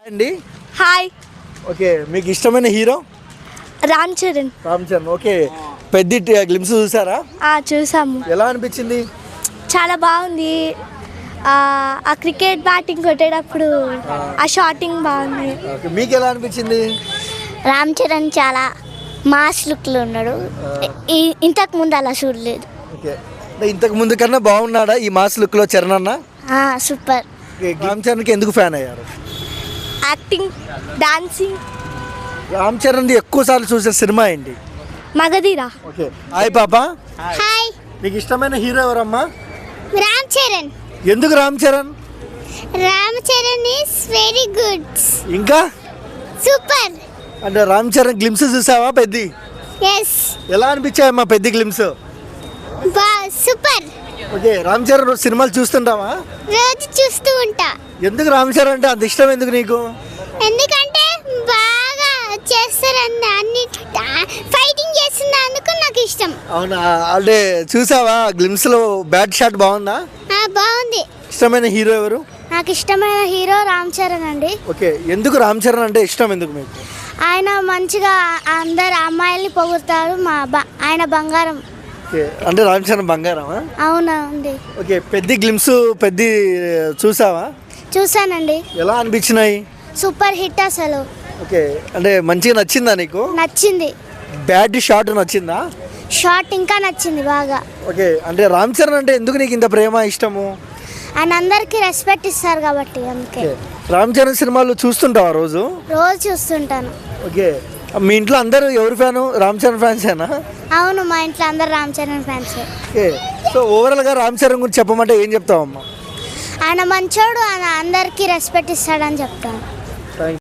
అండి. Hi. Okay, మీకు ఇష్టమైన హీరో? రామ్ చరణ్. ఓకే, పెద్ద గ్లిమ్స్ చూసారా? చూసాము. ఎలా అనిపించింది? చాలా బాగుంది. ఆ క్రికెట్ బ్యాటింగ్ కొట్టేటప్పుడు ఆ షాటింగ్ బాగుంది. మీకు ఎలా అనిపించింది? రామ్ చరణ్ చాలా మాస్ లుక్లో ఉన్నాడు. ఇంతకు ముందు అలా చూడలేదు. ఓకే, ఇంతకు ముందు కన్నా బాగున్నాడా ఈ మాస్ లుక్లో చరణ్ అన్న? సూపర్. రామ్ చరణ్కి ఎందుకు ఫ్యాన్ అయ్యారు? Acting, dancing. రామ్ చరణ్ది ఎక్కువ సార్లు చూసిన సినిమా ఏంటి? మగధీరా. ఓకే, హాయ్ పాప. హాయ్. మీకు ఇష్టమైన హీరో ఎవరమ్మా? రామ్ చరణ్. ఎందుకు Ram Charan? Ram Charan is very good. ఇంకా సూపర్. అంటే రామ్ చరణ్ గ్లిమ్స్ చూసావా పెద్ది? ఎస్. ఎలా అనిపించాయమ్మా పెద్ద glimpse? Super. Okay, Ram Charan సినిమాలు చూస్తుంటావా? రోజు చూస్తూ ఉంటా. ఎందుకు రామ్ చరణ్ అంటే అంత ఇష్టం ఎందుకు నీకు? ఎందుకంటే బాగా చేస్తారు, అన్ని ఫైటింగ్ చేస్తున్నందుకు నాకు ఇష్టం. అవునా, అంటే చూసావా గ్లిమ్స్ లో బ్యాట్ షాట్ బాగుందా? బాగుంది. ఇష్టమైన హీరో ఎవరు? నాకు ఇష్టమైన హీరో రామ్ చరణ్ అండి. ఓకే, ఎందుకు రామ్ చరణ్ అంటే ఇష్టం ఎందుకు మీకు? ఆయన మంచిగా అందరు అమ్మాయిల్ని పొగుడతారు. ఆయన బంగారం. ఓకే, అంటే రామ్ చరణ్ బంగారమా? అవునా అండి. ఓకే, పెద్ద గ్లిమ్స్ చూసావా? చూసానండి. ఎలా అనిపించినాయి? సూపర్ హిట్ అసలు. ఓకే, అంటే మంచిగా నచ్చిందా నీకు? నచ్చింది. బ్యాట్ షాట్ నచ్చిందా? షాట్ ఇంకా నచ్చింది బాగా. ఓకే, అంటే రామ్ చరణ్ అంటే ఎందుకు నీకు ఇంత ప్రేమ ఇష్టము? ఆయన అందరికి రెస్పెక్ట్ ఇస్తారు కాబట్టి అందుకే. రామ్ చరణ్ సినిమాలు చూస్తుంటావా రోజు? రోజు చూస్తుంటాను. ఓకే, మీ ఇంట్లో అందరూ ఎవరు ఫ్యాను? రామ్ చరణ్ ఫ్యాన్సేనా? అవును, మా ఇంట్లో అందరు Ram Charan fans. Okay, so ఓవరాల్గా రామ్ చరణ్ గురించి చెప్పమంటే ఏం చెప్తావమ్మా? ఆయన మంచోడు, ఆయన అందరికీ రెస్పెక్ట్ ఇస్తాడని చెప్తాను.